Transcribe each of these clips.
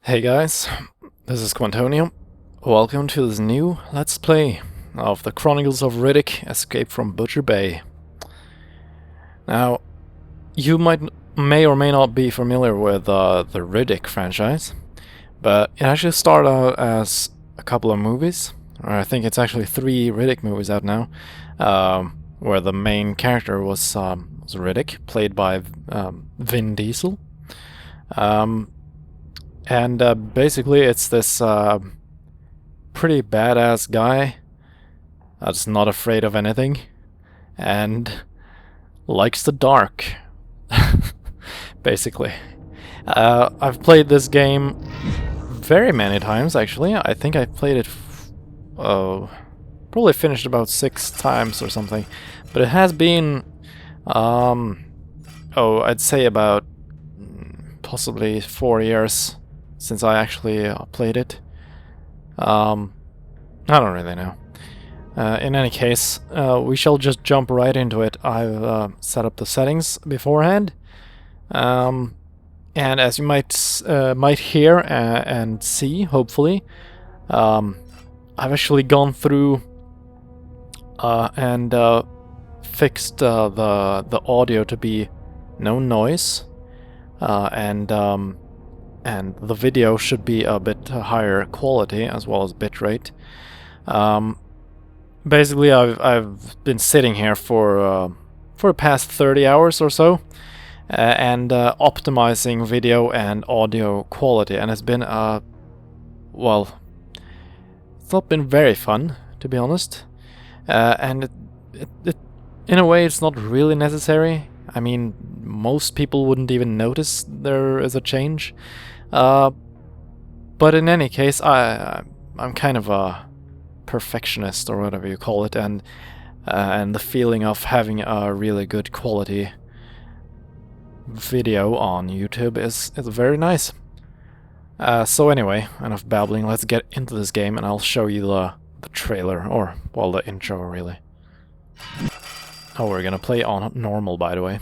Hey guys, this is Kwantonium. Welcome to this new Let's Play of the Chronicles of Riddick: Escape from Butcher Bay. Now, you may or may not be familiar with the Riddick franchise, but it actually started out as a couple of movies, or I think it's actually 3 Riddick movies out now, where the main character was Riddick, played by Vin Diesel. Basically it's this pretty badass guy that's not afraid of anything and likes the dark. Basically. I've played this game very many times actually. I think I played it probably finished about 6 times or something. But it has been I'd say about possibly 4 years since I actually played it. I don't really know. In any case, we shall just jump right into it. I've set up the settings beforehand, and as you might hear and see, hopefully, I've actually gone through and fixed the audio to be no noise, and the video should be a bit higher quality as well as bitrate. Basically, I've been sitting here for the past 30 hours or so, and optimizing video and audio quality, and it's been well, it's not been very fun, to be honest, and it in a way it's not really necessary. I mean, most people wouldn't even notice there is a change. But in any case, I'm kind of a perfectionist, or whatever you call it, and the feeling of having a really good quality video on YouTube is very nice. So anyway, enough babbling, let's get into this game and I'll show you the trailer, or, well, the intro really. Oh, we're gonna play on normal, by the way.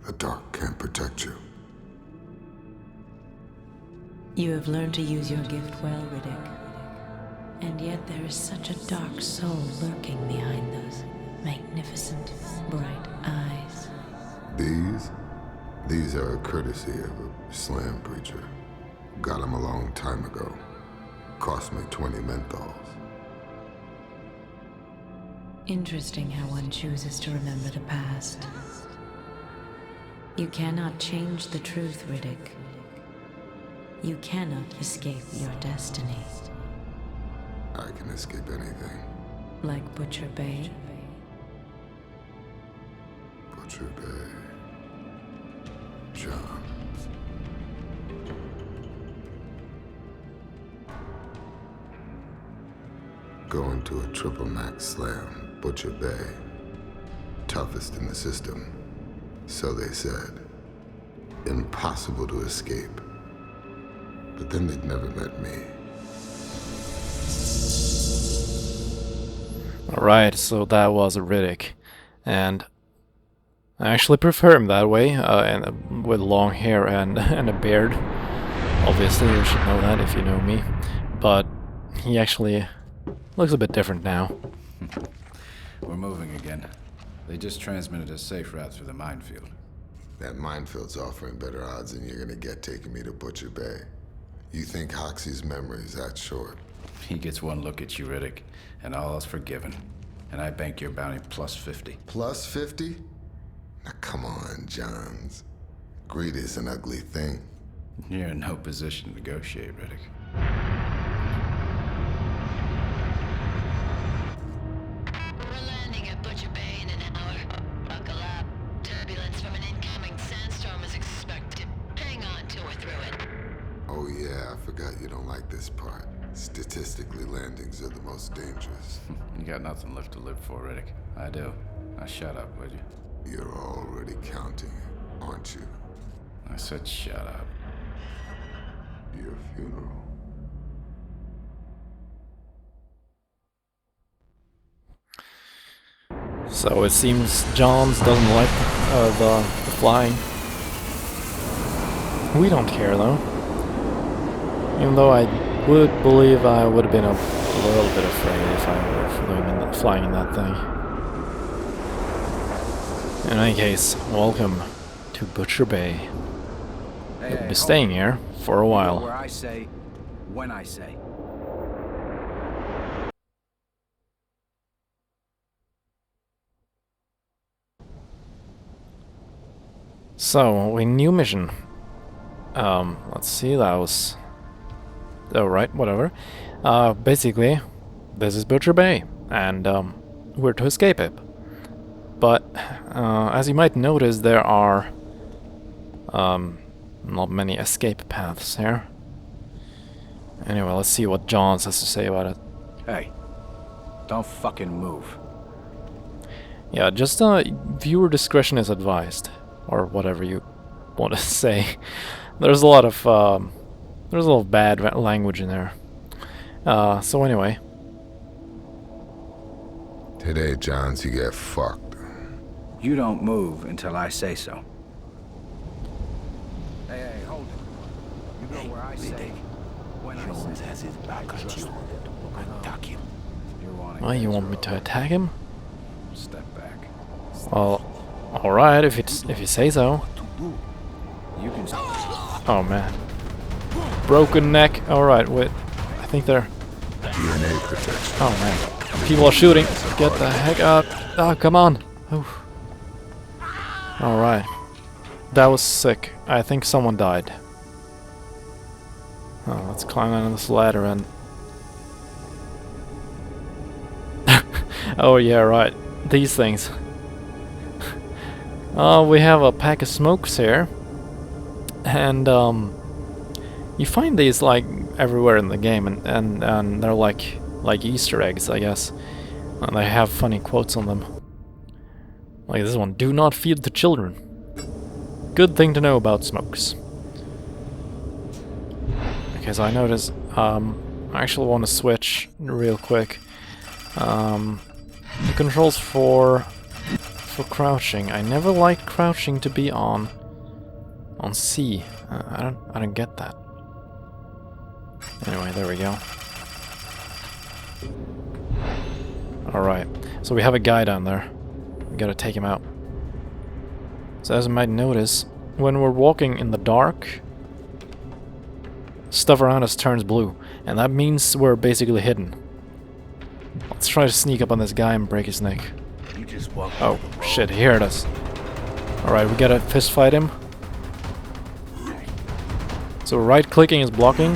The dark can't protect you. You have learned to use your gift well, Riddick. And yet there is such a dark soul lurking behind those magnificent, bright eyes. These are a courtesy of a slam preacher. Got him a long time ago. Cost me 20 menthols. Interesting how one chooses to remember the past. You cannot change the truth, Riddick. You cannot escape your destiny. I can escape anything. Like Butcher Bay. Butcher Bay. John. Going to a triple max slam, Butcher Bay. Toughest in the system. So they said. Impossible to escape. But then they'd never met me. Alright, so that was a Riddick. And I actually prefer him that way, and with long hair and, and a beard. Obviously, you should know that if you know me. But he actually looks a bit different now. We're moving again. They just transmitted a safe route through the minefield. That minefield's offering better odds than you're gonna get taking me to Butcher Bay. You think Hoxie's memory is that short? He gets one look at you, Riddick, and all is forgiven. And I bank your bounty plus 50. Plus 50? Now come on, Johns. Greed is an ugly thing. You're in no position to negotiate, Riddick. We're landing at Butcher Bay in an hour. Buckle up. Turbulence from an incoming sandstorm is expected. Hang on till we're through it. Oh yeah, I forgot you don't like this part. Statistically, landings are the most dangerous. You got nothing left to live for, Riddick. I do. Now shut up, would you? You're already counting, aren't you? I said shut up. Your funeral. So it seems Johns doesn't like the flying. We don't care though. Even though I would believe I would have been a little bit afraid if I were flying in that thing. In any case, welcome to Butcher Bay. You'll be staying here for a while. Where I say, when I say. So, a new mission. Let's see, that was... Oh, right, whatever. Basically, this is Butcher Bay, and we're to escape it. But, as you might notice, there are not many escape paths here. Anyway, let's see what Johns has to say about it. Hey, don't fucking move. Yeah, just viewer discretion is advised, or whatever you want to say. There's a lot of bad language in there. So anyway. Today, Johns, you get fucked. You don't move until I say so. Hey, hold it. You go where I say. When I say. Has his back at you. Attack him. Why you want me to attack him? Step back. Well, all right, if you say so. You can. Oh man, broken neck. All right, wait. I think they're. DNA protection. Oh man, people are shooting. Get the heck out! Oh, come on. Oof. All right, that was sick. I think someone died. Oh, let's climb on this ladder and. Oh yeah, right. These things. We have a pack of smokes here, and you find these like everywhere in the game, and they're like Easter eggs, I guess. And they have funny quotes on them. Like this one: "Do not feed the children." Good thing to know about smokes. Okay, so I notice. I actually want to switch real quick. The controls for crouching. I never liked crouching to be on C. I don't get that. Anyway, there we go. All right. So we have a guy down there. We gotta take him out. So as you might notice, when we're walking in the dark, stuff around us turns blue, and that means we're basically hidden. Let's try to sneak up on this guy and break his neck. Oh, shit, he heard us. Alright, we gotta fist fight him. So right-clicking is blocking,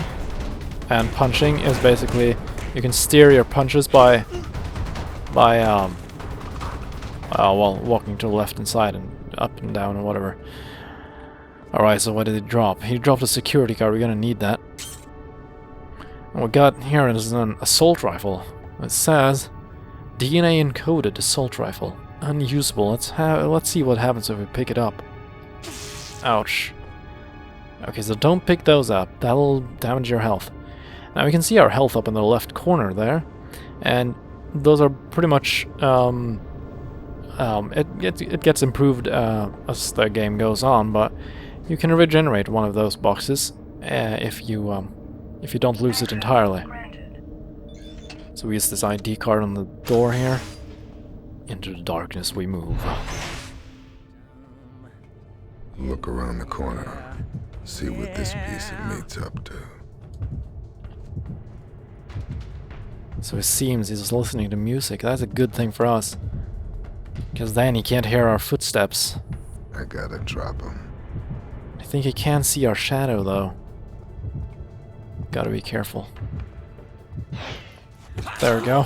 and punching is basically you can steer your punches by well, walking to the left and side and up and down or whatever. Alright, so what did he drop? He dropped a security card. We're gonna need that. And what we got here is an assault rifle. It says DNA encoded assault rifle. Unusable. Let's see what happens if we pick it up. Ouch. Okay, so don't pick those up. That'll damage your health. Now we can see our health up in the left corner there. And those are pretty much it gets improved as the game goes on, but you can regenerate one of those boxes if you don't lose it entirely. So we use this ID card on the door here. Into the darkness we move. Look around the corner. See what this piece of meat's up to. So it seems he's listening to music. That's a good thing for us. Because then he can't hear our footsteps. I gotta drop him. I think he can see our shadow though. Gotta be careful. There we go.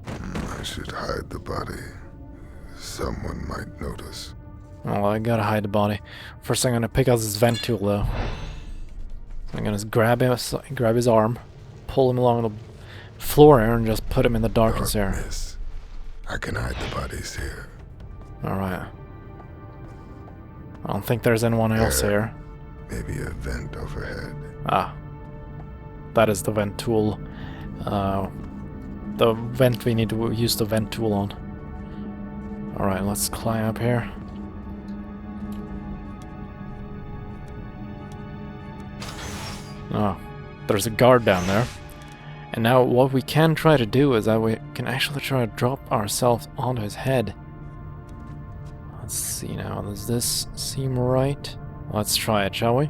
I should hide the body. Someone might notice. Oh, I gotta hide the body. First I'm gonna pick out this vent tool though. I'm gonna grab his arm, pull him along the floor here and just put him in the darkness here. Darkness. I can hide the bodies here. Alright. I don't think there's anyone else here. Maybe a vent overhead. Ah. That is the vent tool. The vent we need to use the vent tool on. Alright, let's climb up here. Oh, there's a guard down there. And now what we can try to do is that we can actually try to drop ourselves onto his head. Let's see now, does this seem right? Let's try it, shall we?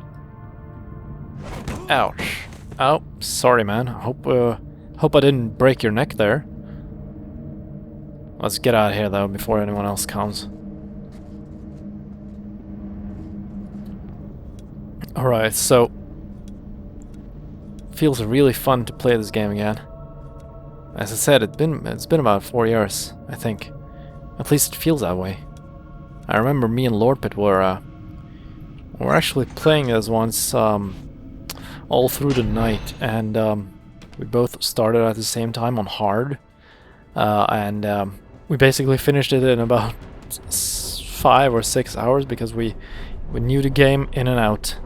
Ouch. Oh, sorry man. Hope I didn't break your neck there. Let's get out of here though before anyone else comes. Alright, so feels really fun to play this game again. As I said, it's been about 4 years, I think. At least it feels that way. I remember me and Lordpit were actually playing this once all through the night, and we both started at the same time on hard, and we basically finished it in about 5 or 6 hours because we knew the game in and out.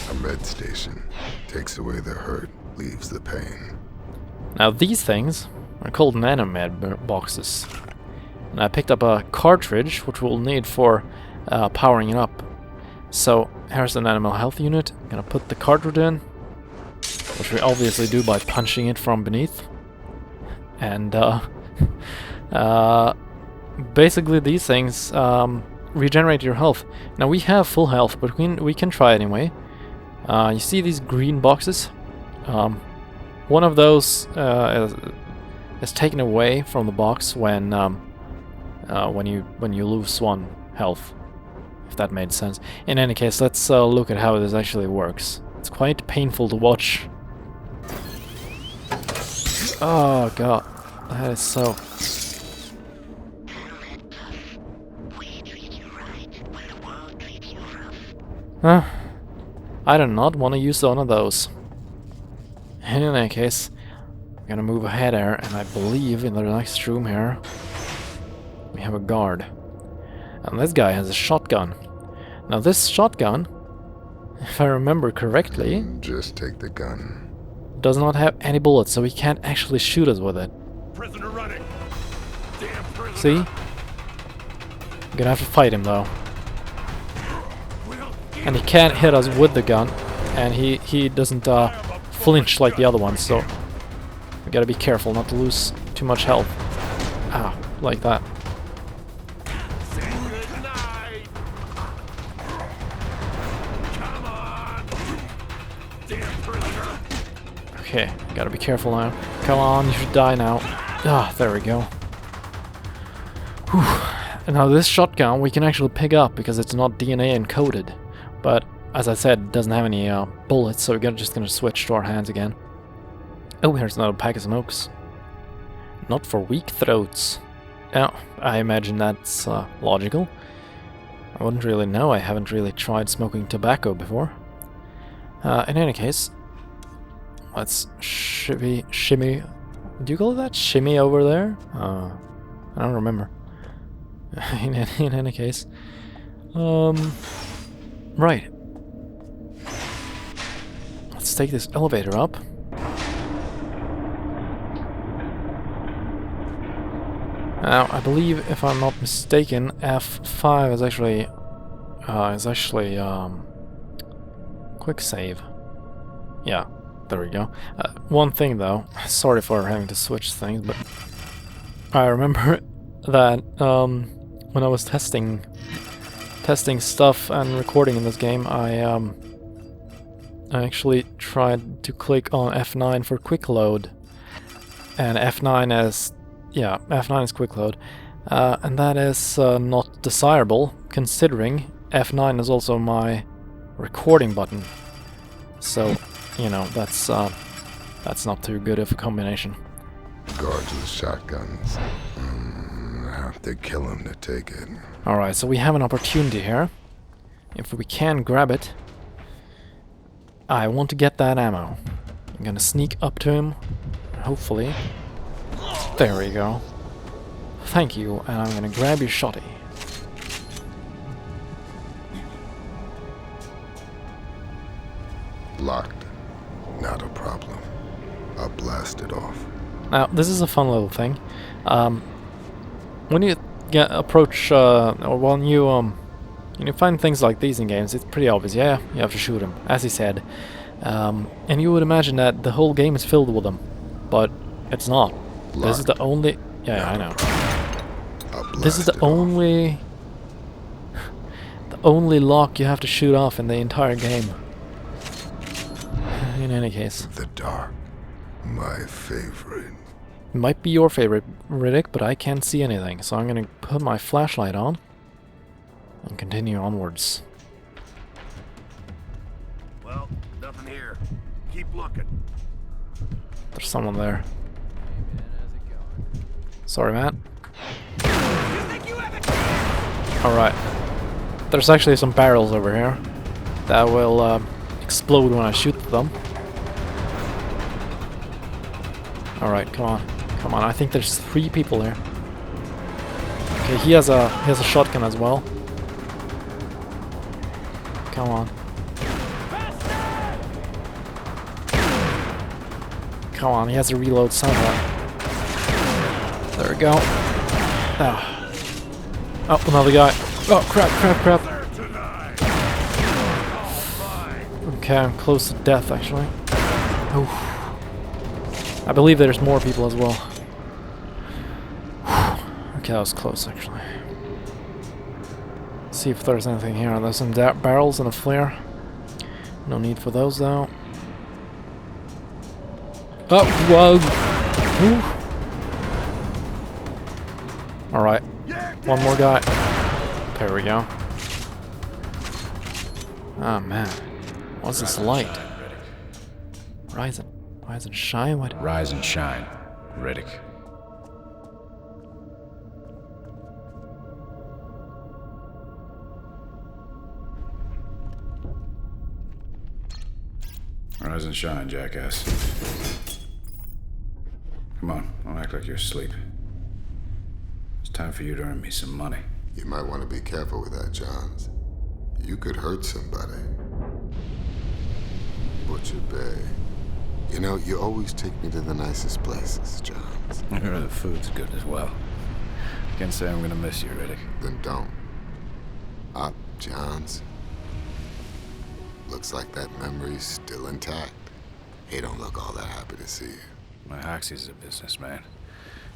A med station takes away the hurt, leaves the pain. Now these things are called nanomed boxes, and I picked up a cartridge which we'll need for powering it up. So here's an animal health unit. I'm gonna put the cartridge in, which we obviously do by punching it from beneath. And basically these things regenerate your health. Now we have full health, but we can try anyway. You see these green boxes? One of those is taken away from the box when you lose 1 health. If that made sense. In any case, let's look at how this actually works. It's quite painful to watch. Oh god, that is so... Huh? I do not want to use one of those. In any case, I'm gonna move ahead here, and I believe in the next room here we have a guard. And this guy has a shotgun. Now this shotgun, if I remember correctly, Just take the gun. does not have any bullets, so he can't actually shoot us with it. Prisoner running. Damn prisoner. See? I'm gonna have to fight him though. And he can't hit us with the gun, and he doesn't flinch like the other ones, so we gotta be careful not to lose too much health. Ow, like that. Okay, gotta be careful now. Come on, you should die now. Ah, there we go. Whew. And now this shotgun we can actually pick up because it's not DNA encoded. But as I said, it doesn't have any bullets, so we're just gonna switch to our hands again. Oh, here's another pack of smokes. Not for weak throats. Oh, I imagine that's logical. I wouldn't really know, I haven't really tried smoking tobacco before. In any case, let's shimmy. Do you call it that? Shimmy over there? I don't remember. in any case. Right. Let's take this elevator up. Now, I believe, if I'm not mistaken, F5 is actually quick save. Yeah, there we go. One thing though, sorry for having to switch things, but I remember that when I was testing stuff and recording in this game, I actually tried to click on F9 for quick load, and F9 is quick load, and that is not desirable, considering F9 is also my recording button. So, you know, that's not too good of a combination. Guards with shotguns. Have to kill him to take it. Alright, so we have an opportunity here. If we can grab it, I want to get that ammo. I'm gonna sneak up to him, hopefully. There we go. Thank you, and I'm gonna grab your shotty. Locked. Not a problem. I'll blast it off. Now, this is a fun little thing. When you approach, or when you find things like these in games, it's pretty obvious. Yeah, you have to shoot them, as he said. And you would imagine that the whole game is filled with them, but it's not. Locked. This is the only... Yeah, I know. This is the only lock you have to shoot off in the entire game. In any case. The dark. My favorite. It might be your favorite, Riddick, but I can't see anything, so I'm gonna put my flashlight on and continue onwards. Well, nothing here. Keep looking. There's someone there. Sorry, Matt. Alright. There's actually some barrels over here that will explode when I shoot them. Alright, come on. Come on, I think there's 3 people here. Okay, he has a shotgun as well. Come on. Come on, he has to reload somewhere. There we go. Oh. Oh, another guy. Oh, crap. Okay, I'm close to death, actually. Oof. I believe there's more people as well. Okay, that was close, actually. See if there's anything here. There's some barrels and a flare. No need for those, though. Oh, whoa! Alright. One more guy. There we go. Oh, man. What's this light? Rise and shine? What? Rise and shine, Riddick. Rise and shine, jackass. Come on, don't act like you're asleep. It's time for you to earn me some money. You might want to be careful with that, Johns. You could hurt somebody. Butcher Bay. You know, you always take me to the nicest places, Johns. I heard the food's good as well. Can't say I'm gonna miss you, Riddick. Then don't. Up, Johns. Looks like that memory's still intact. He don't look all that happy to see you. My Hoxie's a businessman.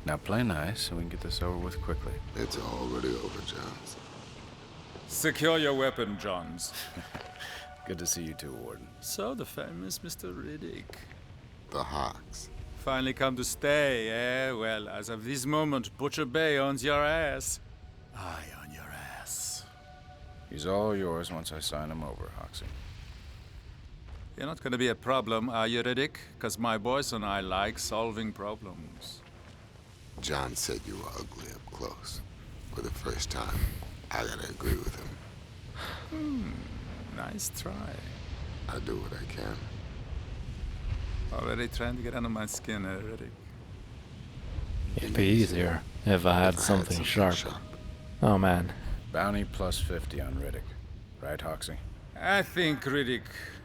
Now play nice so we can get this over with quickly. It's already over, Johns. Secure your weapon, Johns. Good to see you too, Warden. So, the famous Mr. Riddick. The Hawks. Finally come to stay, eh? Well, as of this moment, Butcher Bay owns your ass. I own your ass. He's all yours once I sign him over, Hoxie. You're not gonna be a problem, are you, Riddick? Because my boys and I like solving problems. John said you were ugly up close. For the first time, I gotta agree with him. Nice try. I do what I can. Already trying to get under my skin, Riddick. It'd be easier if I had something sharp. Oh man. Bounty plus 50 on Riddick. Right, Hoxie? I think Riddick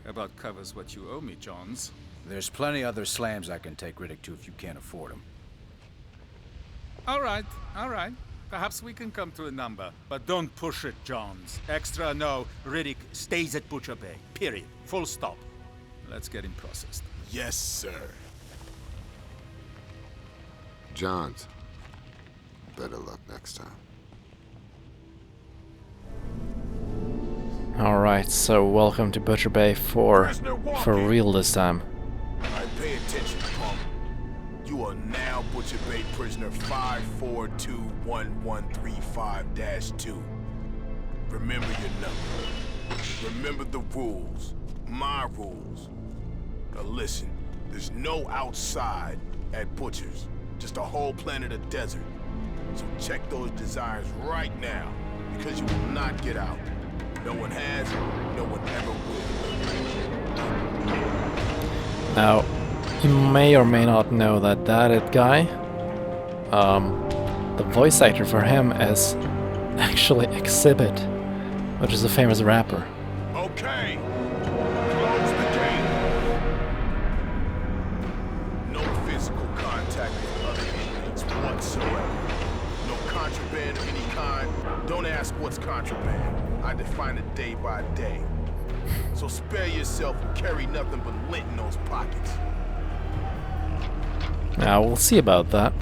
about covers what you owe me, Johns. There's plenty other slams I can take Riddick to if you can't afford them. All right. Perhaps we can come to a number, but don't push it, Johns. Extra no, Riddick stays at Butcher Bay. Period. Full stop. Let's get him processed. Yes, sir. Johns, better luck next time. Alright, so welcome to Butcher Bay for real this time. Alright, pay attention, punk. You are now Butcher Bay prisoner 5421135-2. Remember your number. Remember the rules. My rules. Now listen, there's no outside at Butcher's. Just a whole planet of desert. So check those desires right now, because you will not get out. No one has, no one ever will. Now, you may or may not know that guy, the voice actor for him is actually Exhibit, which is a famous rapper. Okay, close the gate. No physical contact with other inmates whatsoever. No contraband of any kind. Don't ask what's contraband. I define it day by day. So spare yourself and carry nothing but lint in those pockets. Now, we'll see about that.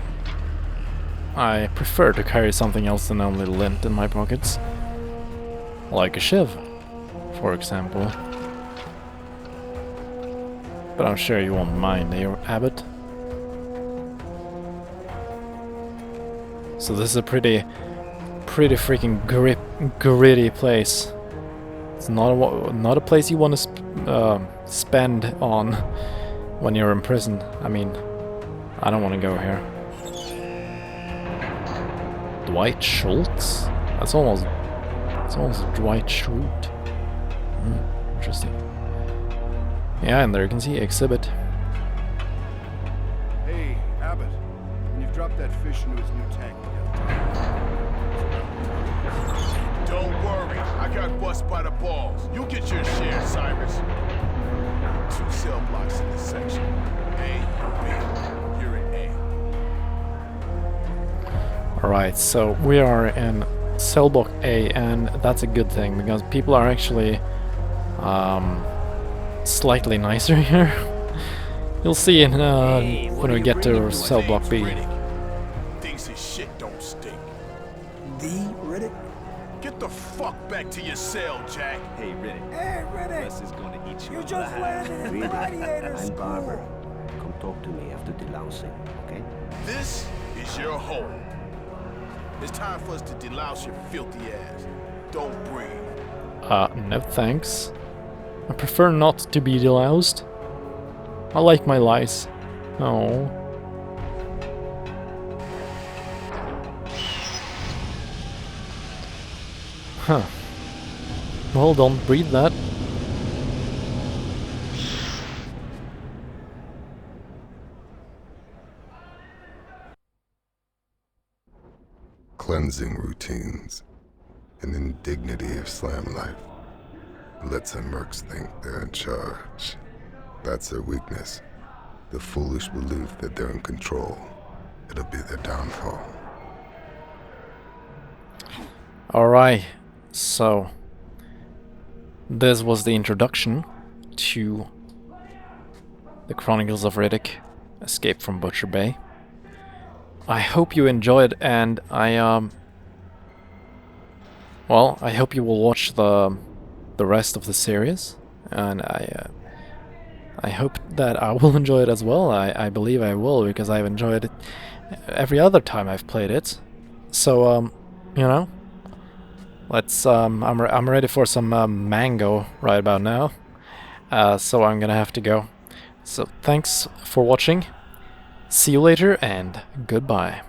I prefer to carry something else than only lint in my pockets. Like a shiv, for example. But I'm sure you won't mind, eh, Abbott? So this is a pretty freaking gritty place. It's not a place you want to spend on when you're in prison. I mean, I don't want to go here. Dwight Schultz? It's almost Dwight Schrute. Interesting. Yeah, and there you can see Exhibit. Hey, Abbott. When you've dropped that fish into his new tank, Don't worry, I got bust by the balls. You get your share, Cyrus. 2 cell blocks in this section. A, B. You're in A. Alright, so we are in cell block A, and that's a good thing because people are actually slightly nicer here. You'll see in, when we get to cell block B. Thinks his shit don't stink. The Riddick? Get the fuck back to your cell, Jack. Hey, Riddick. Hey, Riddick! Wes is gonna eat you You just landed in Gladiator I'm School. Barber. Come talk to me after delousing, okay? This is your home. It's time for us to delouse your filthy ass. Don't breathe. No thanks. I prefer not to be deloused. I like my lice. Oh. Huh. Well, don't breathe that. Cleansing routines, an indignity of slam life. Let some mercs think they're in charge. That's their weakness. The foolish belief that they're in control. It'll be their downfall. Alright, so this was the introduction to the Chronicles of Riddick, Escape from Butcher Bay. I hope you enjoyed, and I hope you will watch the rest of the series, and I hope that I will enjoy it as well. I believe I will, because I've enjoyed it every other time I've played it. So, you know, let's. I'm ready for some mango right about now. So I'm gonna have to go. So thanks for watching. See you later and goodbye.